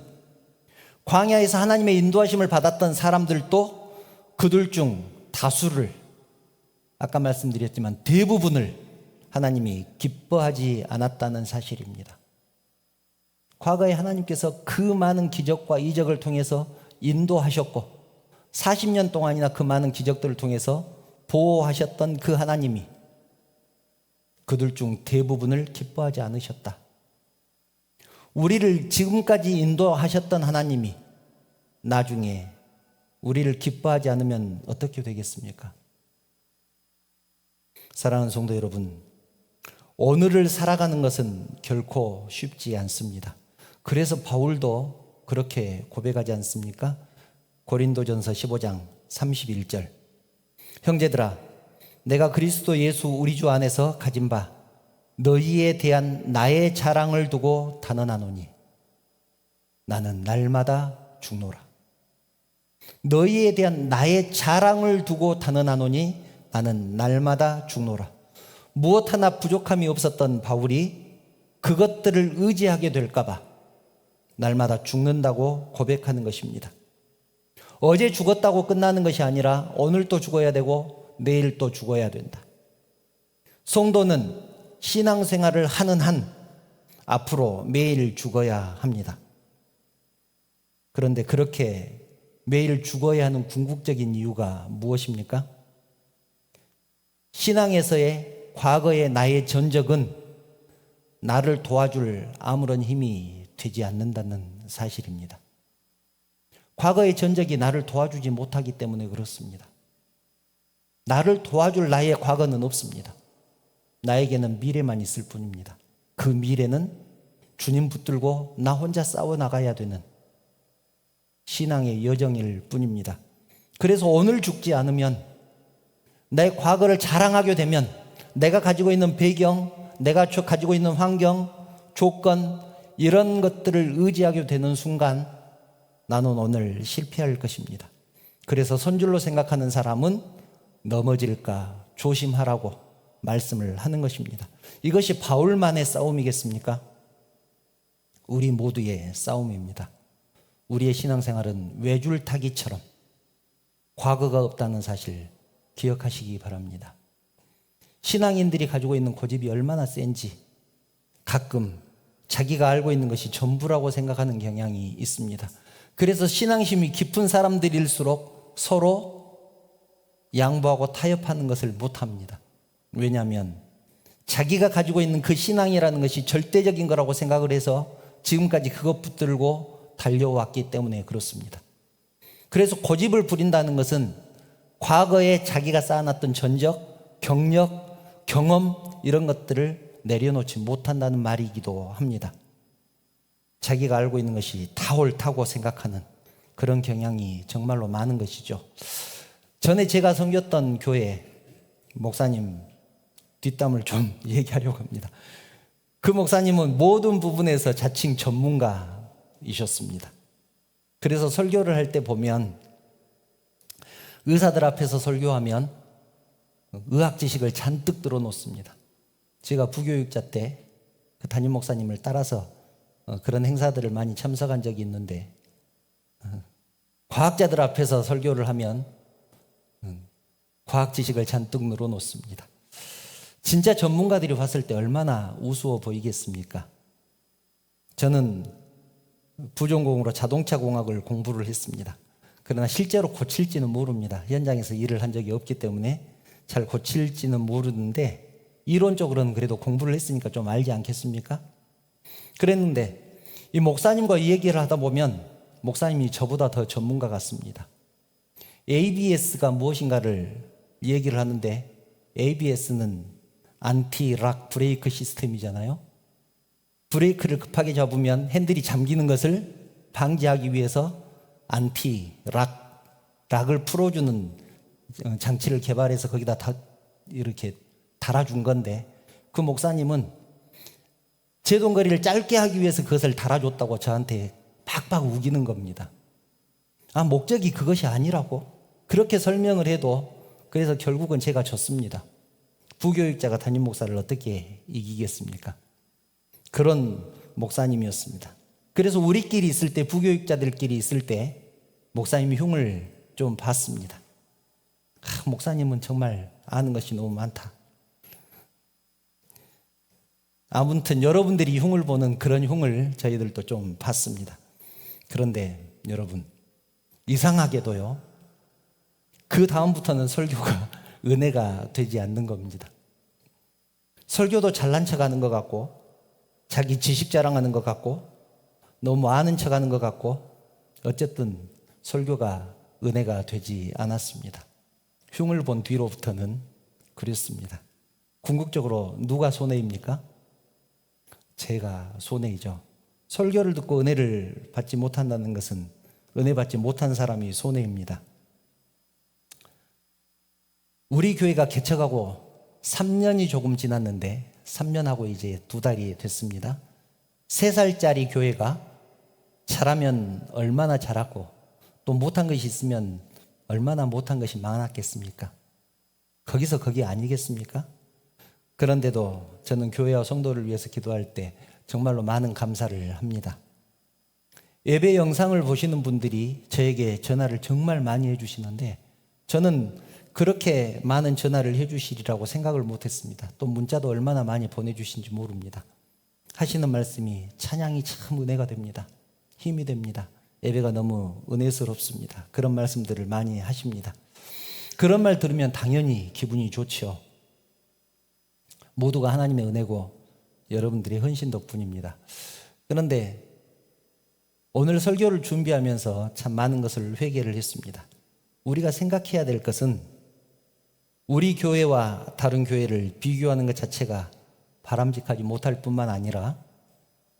Speaker 1: 광야에서 하나님의 인도하심을 받았던 사람들도 그들 중 다수를, 아까 말씀드렸지만 대부분을 하나님이 기뻐하지 않았다는 사실입니다. 과거에 하나님께서 그 많은 기적과 이적을 통해서 인도하셨고 40년 동안이나 그 많은 기적들을 통해서 보호하셨던 그 하나님이 그들 중 대부분을 기뻐하지 않으셨다. 우리를 지금까지 인도하셨던 하나님이 나중에 우리를 기뻐하지 않으면 어떻게 되겠습니까? 사랑하는 성도 여러분, 오늘을 살아가는 것은 결코 쉽지 않습니다. 그래서 바울도 그렇게 고백하지 않습니까? 고린도전서 15장 31절. 형제들아, 내가 그리스도 예수 우리 주 안에서 가진 바 너희에 대한 나의 자랑을 두고 단언하노니 나는 날마다 죽노라. 너희에 대한 나의 자랑을 두고 단언하노니 나는 날마다 죽노라. 무엇 하나 부족함이 없었던 바울이 그것들을 의지하게 될까 봐 날마다 죽는다고 고백하는 것입니다. 어제 죽었다고 끝나는 것이 아니라 오늘 또 죽어야 되고 내일 또 죽어야 된다. 성도는 신앙생활을 하는 한 앞으로 매일 죽어야 합니다. 그런데 그렇게 매일 죽어야 하는 궁극적인 이유가 무엇입니까? 신앙에서의 과거의 나의 전적은 나를 도와줄 아무런 힘이 되지 않는다는 사실입니다. 과거의 전적이 나를 도와주지 못하기 때문에 그렇습니다. 나를 도와줄 나의 과거는 없습니다. 나에게는 미래만 있을 뿐입니다. 그 미래는 주님 붙들고 나 혼자 싸워나가야 되는 신앙의 여정일 뿐입니다. 그래서 오늘 죽지 않으면 내 과거를 자랑하게 되면 내가 가지고 있는 배경, 내가 가지고 있는 환경, 조건 이런 것들을 의지하게 되는 순간 나는 오늘 실패할 것입니다. 그래서 선줄로 생각하는 사람은 넘어질까 조심하라고 말씀을 하는 것입니다. 이것이 바울만의 싸움이겠습니까? 우리 모두의 싸움입니다. 우리의 신앙생활은 외줄타기처럼 과거가 없다는 사실 기억하시기 바랍니다. 신앙인들이 가지고 있는 고집이 얼마나 센지 가끔 자기가 알고 있는 것이 전부라고 생각하는 경향이 있습니다. 그래서 신앙심이 깊은 사람들일수록 서로 양보하고 타협하는 것을 못합니다. 왜냐하면 자기가 가지고 있는 그 신앙이라는 것이 절대적인 거라고 생각을 해서 지금까지 그것 붙들고 달려왔기 때문에 그렇습니다. 그래서 고집을 부린다는 것은 과거에 자기가 쌓아놨던 전적, 경력, 경험 이런 것들을 내려놓지 못한다는 말이기도 합니다. 자기가 알고 있는 것이 다 옳다고 생각하는 그런 경향이 정말로 많은 것이죠. 전에 제가 섬겼던 교회 목사님 뒷담을 좀 얘기하려고 합니다. 그 목사님은 모든 부분에서 자칭 전문가이셨습니다. 그래서 설교를 할 때 보면 의사들 앞에서 설교하면 의학 지식을 잔뜩 들어놓습니다. 제가 부교육자 때 그 담임 목사님을 따라서 그런 행사들을 많이 참석한 적이 있는데 과학자들 앞에서 설교를 하면 과학 지식을 잔뜩 늘어놓습니다. 진짜 전문가들이 봤을 때 얼마나 우스워 보이겠습니까? 저는 부전공으로 자동차 공학을 공부를 했습니다. 그러나 실제로 고칠지는 모릅니다. 현장에서 일을 한 적이 없기 때문에 잘 고칠지는 모르는데 이론적으로는 그래도 공부를 했으니까 좀 알지 않겠습니까? 그랬는데 이 목사님과 이 얘기를 하다 보면 목사님이 저보다 더 전문가 같습니다. ABS가 무엇인가를 얘기를 하는데 ABS는 안티 락 브레이크 시스템이잖아요. 브레이크를 급하게 잡으면 핸들이 잠기는 것을 방지하기 위해서 안티 락을 풀어주는 장치를 개발해서 거기다 다 이렇게 달아준 건데 그 목사님은 제동거리를 짧게 하기 위해서 그것을 달아줬다고 저한테 팍팍 우기는 겁니다. 목적이 그것이 아니라고 그렇게 설명을 해도 그래서 결국은 제가 졌습니다. 부교육자가 담임 목사를 어떻게 이기겠습니까? 그런 목사님이었습니다. 그래서 우리끼리 있을 때 부교육자들끼리 있을 때 목사님이 흉을 좀 봤습니다. 목사님은 정말 아는 것이 너무 많다. 아무튼 여러분들이 흉을 보는 그런 흉을 저희들도 좀 봤습니다. 그런데 여러분 이상하게도요 그 다음부터는 설교가 은혜가 되지 않는 겁니다. 설교도 잘난 척하는 것 같고, 자기 지식 자랑하는 것 같고, 너무 아는 척하는 것 같고, 어쨌든 설교가 은혜가 되지 않았습니다. 흉을 본 뒤로부터는 그랬습니다. 궁극적으로 누가 손해입니까? 제가 손해이죠. 설교를 듣고 은혜를 받지 못한다는 것은 은혜 받지 못한 사람이 손해입니다. 우리 교회가 개척하고 3년이 조금 지났는데 3년하고 이제 2달이 됐습니다. 3살짜리 교회가 잘하면 얼마나 잘하고 또 못한 것이 있으면 얼마나 못한 것이 많았겠습니까? 거기서 거기 아니겠습니까? 그런데도 저는 교회와 성도를 위해서 기도할 때 정말로 많은 감사를 합니다. 예배 영상을 보시는 분들이 저에게 전화를 정말 많이 해주시는데 저는 그렇게 많은 전화를 해주시리라고 생각을 못했습니다. 또 문자도 얼마나 많이 보내주신지 모릅니다. 하시는 말씀이 찬양이 참 은혜가 됩니다. 힘이 됩니다. 예배가 너무 은혜스럽습니다. 그런 말씀들을 많이 하십니다. 그런 말 들으면 당연히 기분이 좋죠. 모두가 하나님의 은혜고 여러분들의 헌신 덕분입니다. 그런데 오늘 설교를 준비하면서 참 많은 것을 회개를 했습니다. 우리가 생각해야 될 것은 우리 교회와 다른 교회를 비교하는 것 자체가 바람직하지 못할 뿐만 아니라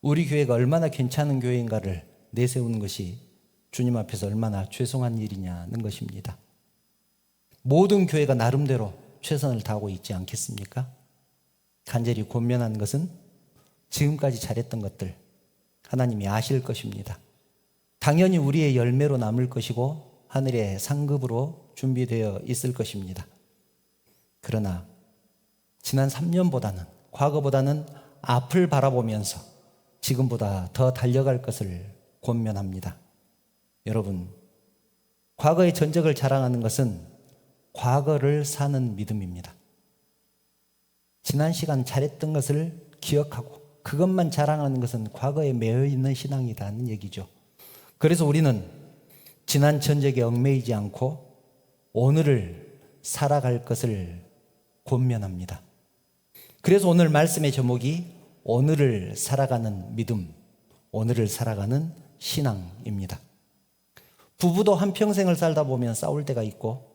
Speaker 1: 우리 교회가 얼마나 괜찮은 교회인가를 내세우는 것이 주님 앞에서 얼마나 죄송한 일이냐는 것입니다. 모든 교회가 나름대로 최선을 다하고 있지 않겠습니까? 간절히 권면하는 것은 지금까지 잘했던 것들 하나님이 아실 것입니다. 당연히 우리의 열매로 남을 것이고 하늘의 상급으로 준비되어 있을 것입니다. 그러나 지난 3년보다는 과거보다는 앞을 바라보면서 지금보다 더 달려갈 것을 권면합니다. 여러분, 과거의 전적을 자랑하는 것은 과거를 사는 믿음입니다. 지난 시간 잘했던 것을 기억하고 그것만 자랑하는 것은 과거에 매여 있는 신앙이라는 얘기죠. 그래서 우리는 지난 전적에 얽매이지 않고 오늘을 살아갈 것을 권면합니다. 그래서 오늘 말씀의 제목이 오늘을 살아가는 믿음, 오늘을 살아가는 신앙입니다. 부부도 한평생을 살다 보면 싸울 때가 있고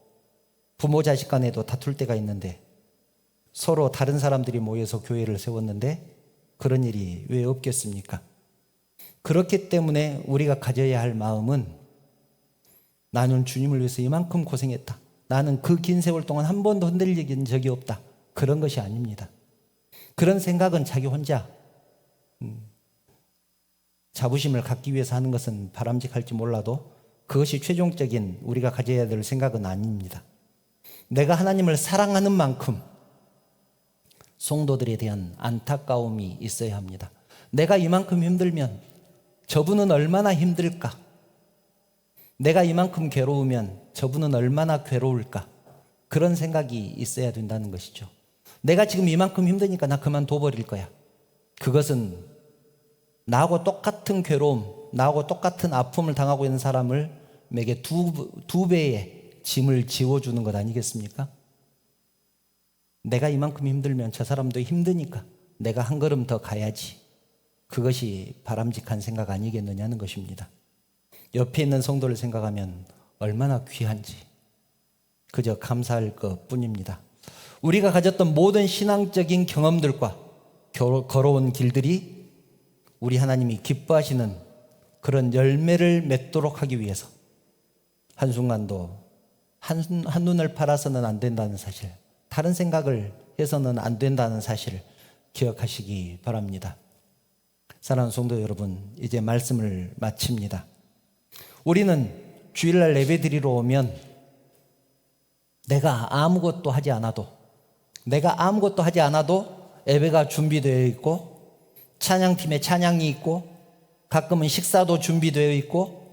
Speaker 1: 부모 자식 간에도 다툴 때가 있는데 서로 다른 사람들이 모여서 교회를 세웠는데 그런 일이 왜 없겠습니까? 그렇기 때문에 우리가 가져야 할 마음은 나는 주님을 위해서 이만큼 고생했다. 나는 그 긴 세월 동안 한 번도 흔들린 적이 없다. 그런 것이 아닙니다. 그런 생각은 자기 혼자 자부심을 갖기 위해서 하는 것은 바람직할지 몰라도 그것이 최종적인 우리가 가져야 될 생각은 아닙니다. 내가 하나님을 사랑하는 만큼 성도들에 대한 안타까움이 있어야 합니다. 내가 이만큼 힘들면 저분은 얼마나 힘들까? 내가 이만큼 괴로우면 저분은 얼마나 괴로울까? 그런 생각이 있어야 된다는 것이죠. 내가 지금 이만큼 힘드니까 나 그만둬버릴 거야. 그것은 나하고 똑같은 괴로움, 나하고 똑같은 아픔을 당하고 있는 사람에게 두 배의 짐을 지워주는 것 아니겠습니까? 내가 이만큼 힘들면 저 사람도 힘드니까 내가 한 걸음 더 가야지. 그것이 바람직한 생각 아니겠느냐는 것입니다. 옆에 있는 성도를 생각하면 얼마나 귀한지 그저 감사할 것뿐입니다. 우리가 가졌던 모든 신앙적인 경험들과 걸어온 길들이 우리 하나님이 기뻐하시는 그런 열매를 맺도록 하기 위해서 한순간도 한눈을 팔아서는 안 된다는 사실, 다른 생각을 해서는 안 된다는 사실을 기억하시기 바랍니다. 사랑하는 성도 여러분, 이제 말씀을 마칩니다. 우리는 주일날 예배 드리러 오면 내가 아무것도 하지 않아도 예배가 준비되어 있고 찬양팀에 찬양이 있고 가끔은 식사도 준비되어 있고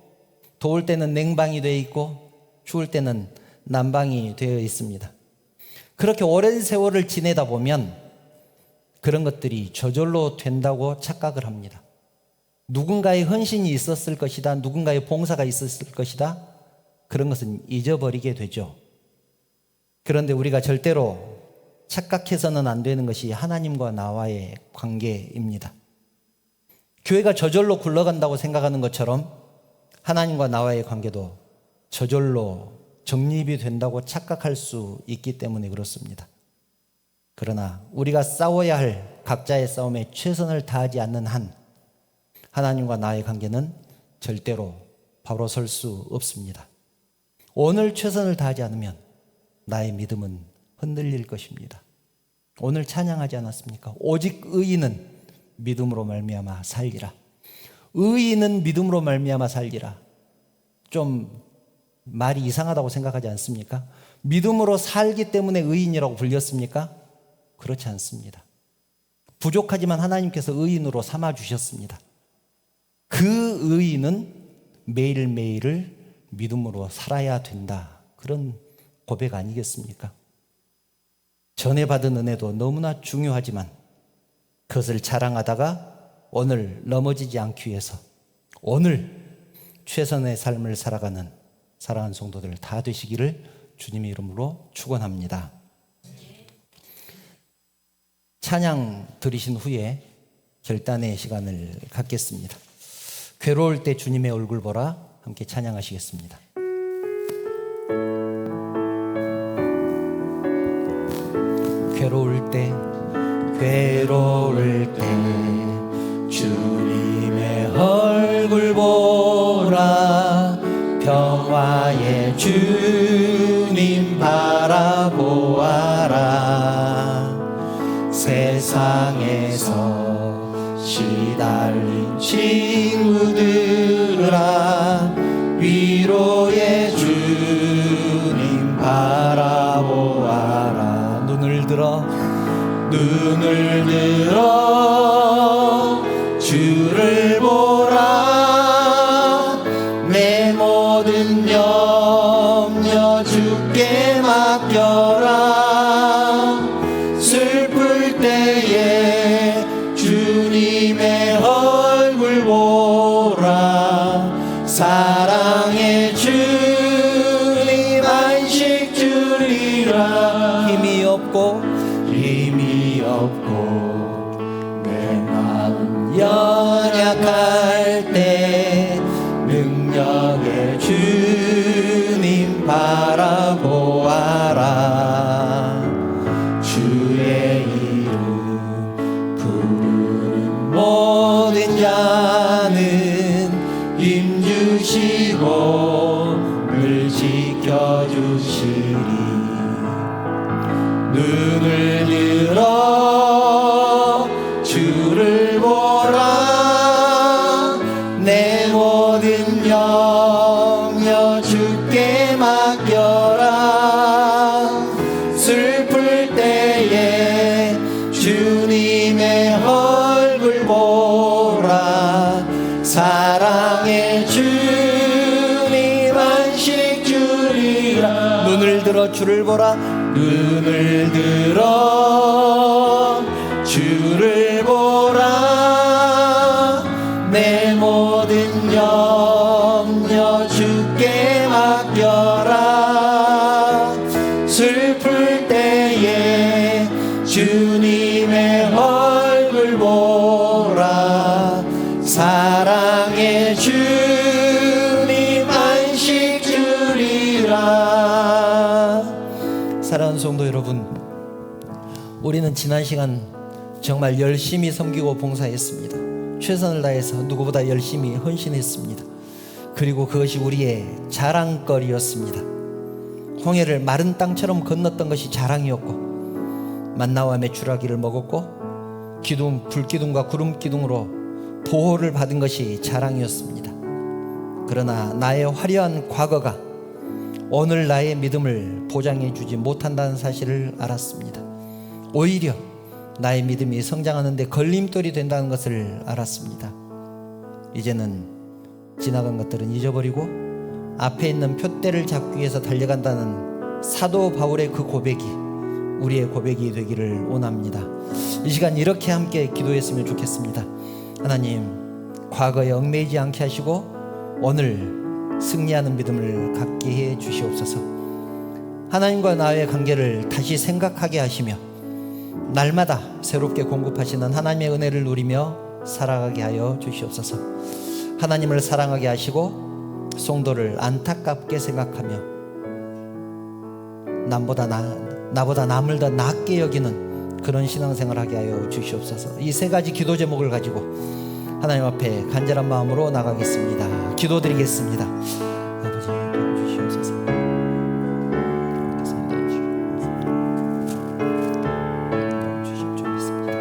Speaker 1: 더울 때는 냉방이 되어 있고 추울 때는 난방이 되어 있습니다. 그렇게 오랜 세월을 지내다 보면 그런 것들이 저절로 된다고 착각을 합니다. 누군가의 헌신이 있었을 것이다, 누군가의 봉사가 있었을 것이다, 그런 것은 잊어버리게 되죠. 그런데 우리가 절대로 착각해서는 안 되는 것이 하나님과 나와의 관계입니다. 교회가 저절로 굴러간다고 생각하는 것처럼 하나님과 나와의 관계도 저절로 정립이 된다고 착각할 수 있기 때문에 그렇습니다. 그러나 우리가 싸워야 할 각자의 싸움에 최선을 다하지 않는 한 하나님과 나의 관계는 절대로 바로 설 수 없습니다. 오늘 최선을 다하지 않으면 나의 믿음은 흔들릴 것입니다. 오늘 찬양하지 않았습니까? 오직 의인은 믿음으로 말미암아 살리라. 의인은 믿음으로 말미암아 살리라. 좀 말이 이상하다고 생각하지 않습니까? 믿음으로 살기 때문에 의인이라고 불렸습니까? 그렇지 않습니다. 부족하지만 하나님께서 의인으로 삼아 주셨습니다. 그 의인은 매일매일을 믿음으로 살아야 된다. 그런 고백 아니겠습니까? 전에 받은 은혜도 너무나 중요하지만 그것을 자랑하다가 오늘 넘어지지 않기 위해서 오늘 최선의 삶을 살아가는 사랑하는 성도들 다 되시기를 주님의 이름으로 축원합니다. 찬양 들으신 후에 결단의 시간을 갖겠습니다. 괴로울 때 주님의 얼굴 보라 함께 찬양하시겠습니다. 괴로울 때 주님의 얼굴 보라 평화의 주님 바라보아라 세상에서 시달린 친구들아 위로의 주님 바라보아라 눈을 들어 주를 보라 내 모든 염려 주께 맡겨라 슬플 때에 주님의 얼굴 보라 사랑의 주님 안식 주리라 힘이 없고 내 마음 연약할 때 능력의 주님 바라보아라 주의 이름 부르는 모든 자는 힘주시고 늘 지켜주시리 눈을 들어 주를 보라 내 모든 염려 주께 맡겨라 슬플 때에 주님의 얼굴 보라 사랑의 주님 안식 주리라 눈을 들어 주를 보라 눈을 들어 주를 보라 내 모든 염려 주께 맡겨라 슬플 때에 주님의 얼굴 보라 사랑의 주님 안식 주리라 사랑하는 성도 여러분 우리는 지난 시간 정말 열심히 섬기고 봉사했습니다. 최선을 다해서 누구보다 열심히 헌신했습니다. 그리고 그것이 우리의 자랑거리였습니다. 홍해를 마른 땅처럼 건넜던 것이 자랑이었고 만나와 메추라기를 먹었고 불기둥과 구름기둥으로 보호를 받은 것이 자랑이었습니다. 그러나 나의 화려한 과거가 오늘 나의 믿음을 보장해 주지 못한다는 사실을 알았습니다. 오히려 나의 믿음이 성장하는 데 걸림돌이 된다는 것을 알았습니다. 이제는 지나간 것들은 잊어버리고 앞에 있는 표대를 잡기 위해서 달려간다는 사도 바울의 그 고백이 우리의 고백이 되기를 원합니다. 이 시간 이렇게 함께 기도했으면 좋겠습니다. 하나님, 과거에 얽매이지 않게 하시고 오늘 승리하는 믿음을 갖게 해 주시옵소서. 하나님과 나의 관계를 다시 생각하게 하시며 날마다 새롭게 공급하시는 하나님의 은혜를 누리며 살아가게 하여 주시옵소서. 하나님을 사랑하게 하시고 성도를 안타깝게 생각하며 나보다 남을 더 낫게 여기는 그런 신앙생활을 하게 하여 주시옵소서. 이 세 가지 기도 제목을 가지고 하나님 앞에 간절한 마음으로 나가겠습니다. 기도드리겠습니다. 아버지 도와주시옵소서. 주실 줄 믿습니다.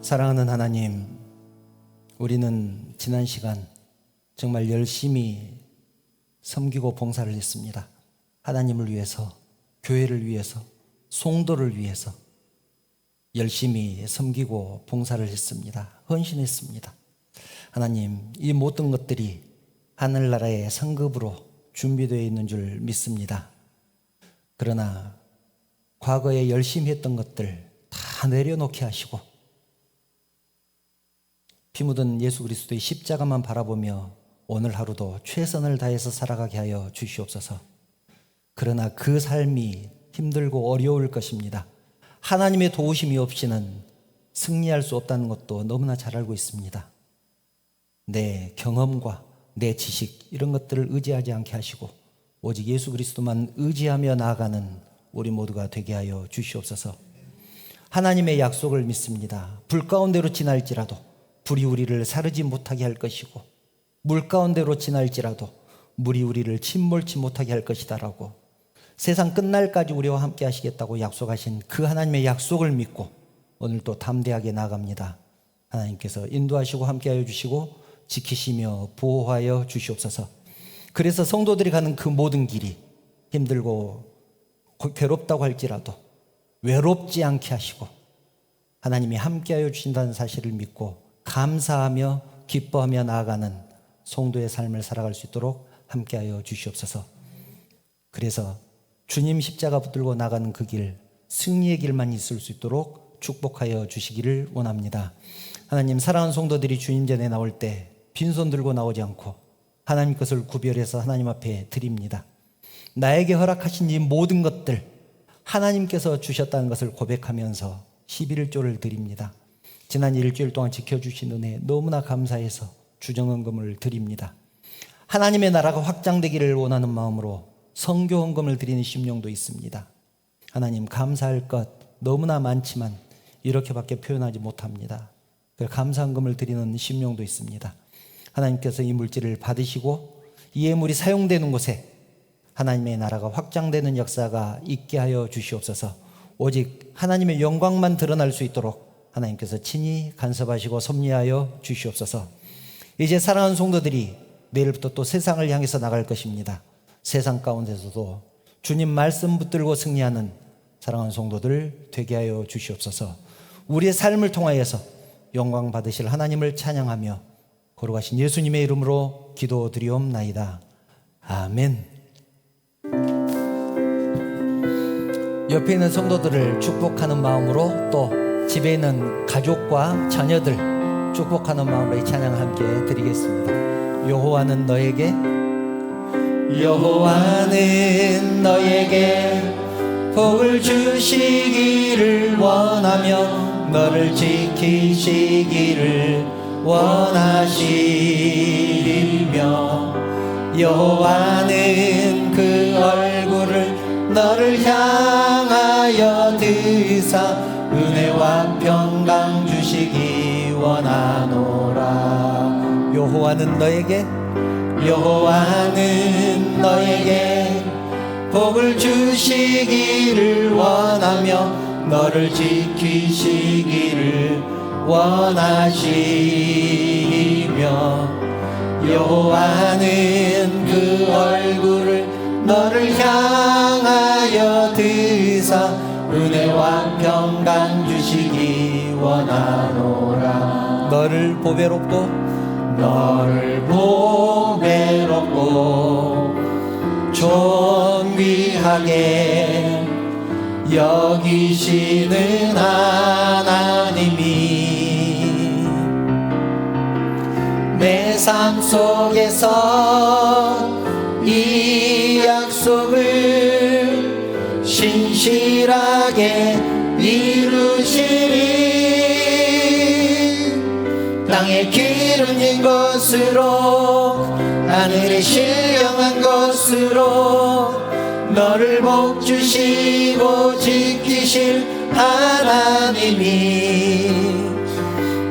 Speaker 1: 사랑하는 하나님, 우리는 지난 시간 정말 열심히 섬기고 봉사를 했습니다. 하나님을 위해서, 교회를 위해서, 성도를 위해서 열심히 섬기고 봉사를 했습니다. 헌신했습니다. 하나님, 이 모든 것들이 하늘나라의 상급으로 준비되어 있는 줄 믿습니다. 그러나 과거에 열심히 했던 것들 다 내려놓게 하시고 피 묻은 예수 그리스도의 십자가만 바라보며 오늘 하루도 최선을 다해서 살아가게 하여 주시옵소서. 그러나 그 삶이 힘들고 어려울 것입니다. 하나님의 도우심이 없이는 승리할 수 없다는 것도 너무나 잘 알고 있습니다. 내 경험과 내 지식 이런 것들을 의지하지 않게 하시고 오직 예수 그리스도만 의지하며 나아가는 우리 모두가 되게 하여 주시옵소서. 하나님의 약속을 믿습니다. 불 가운데로 지날지라도 불이 우리를 사르지 못하게 할 것이고 물 가운데로 지날지라도 물이 우리를 침몰치 못하게 할 것이다라고 세상 끝날까지 우리와 함께 하시겠다고 약속하신 그 하나님의 약속을 믿고 오늘도 담대하게 나아갑니다. 하나님께서 인도하시고 함께하여 주시고 지키시며 보호하여 주시옵소서. 그래서 성도들이 가는 그 모든 길이 힘들고 괴롭다고 할지라도 외롭지 않게 하시고 하나님이 함께하여 주신다는 사실을 믿고 감사하며 기뻐하며 나아가는 성도의 삶을 살아갈 수 있도록 함께하여 주시옵소서. 그래서 주님 십자가 붙들고 나가는 그 길, 승리의 길만 있을 수 있도록 축복하여 주시기를 원합니다. 하나님, 사랑하는 성도들이 주님 전에 나올 때 빈손 들고 나오지 않고 하나님 것을 구별해서 하나님 앞에 드립니다. 나에게 허락하신 이 모든 것들 하나님께서 주셨다는 것을 고백하면서 11조를 드립니다. 지난 일주일 동안 지켜주신 은혜 너무나 감사해서 주정헌금을 드립니다. 하나님의 나라가 확장되기를 원하는 마음으로 성교헌금을 드리는 심령도 있습니다. 하나님, 감사할 것 너무나 많지만 이렇게밖에 표현하지 못합니다. 감사헌금을 드리는 심령도 있습니다. 하나님께서 이 물질을 받으시고 이 예물이 사용되는 곳에 하나님의 나라가 확장되는 역사가 있게 하여 주시옵소서. 오직 하나님의 영광만 드러날 수 있도록 하나님께서 친히 간섭하시고 섭리하여 주시옵소서. 이제 사랑하는 성도들이 내일부터 또 세상을 향해서 나갈 것입니다. 세상 가운데서도 주님 말씀 붙들고 승리하는 사랑하는 성도들 되게 하여 주시옵소서. 우리의 삶을 통하여서 영광 받으실 하나님을 찬양하며 거룩하신 예수님의 이름으로 기도드리옵나이다. 아멘. 옆에 있는 성도들을 축복하는 마음으로 또 집에 있는 가족과 자녀들 축복하는 마음으로 이 찬양 함께 드리겠습니다. 여호와는 너에게 복을 주시기를 원하며 너를 지키시기를 원하시며 여호와는 그 얼굴을 너를 향하여 드사 은혜와 평강 주시기 원하노라. 여호와는 너에게 복을 주시기를 원하며 너를 지키시기를 원하시며 여호와는 그 얼굴을 너를 향하여 드사 은혜와 평강 주시기 원하노라. 너를 보배롭고 존귀하게 여기시는 하나님이 내 삶 속에서 이 약속을 신실하게 이루시리. 땅에 기름진 것으로 하늘에 신령한 것으로 너를 복주시고 지키실 하나님이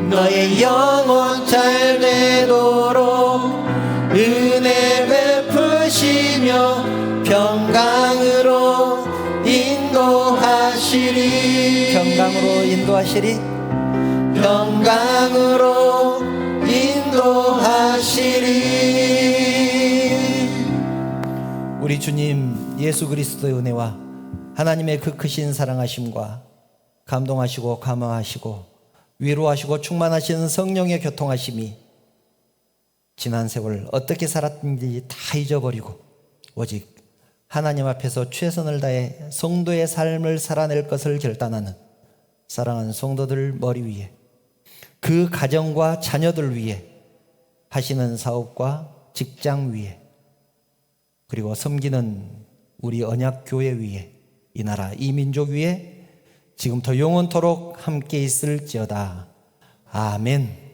Speaker 1: 너의 영혼 잘 되도록 은혜 베푸시며 평강으로 인도하시리. 평강으로 인도하시리. 우리 주님 예수 그리스도의 은혜와 하나님의 그 크신 사랑하심과 감동하시고 감화하시고 위로하시고 충만하시는 성령의 교통하심이 지난 세월 어떻게 살았는지 다 잊어버리고 오직 하나님 앞에서 최선을 다해 성도의 삶을 살아낼 것을 결단하는 사랑하는 성도들 머리 위에 그 가정과 자녀들 위에 하시는 사업과 직장 위에 그리고 섬기는 우리 언약교회 위에 이 나라 이 민족 위에 지금부터 영원토록 함께 있을지어다. 아멘.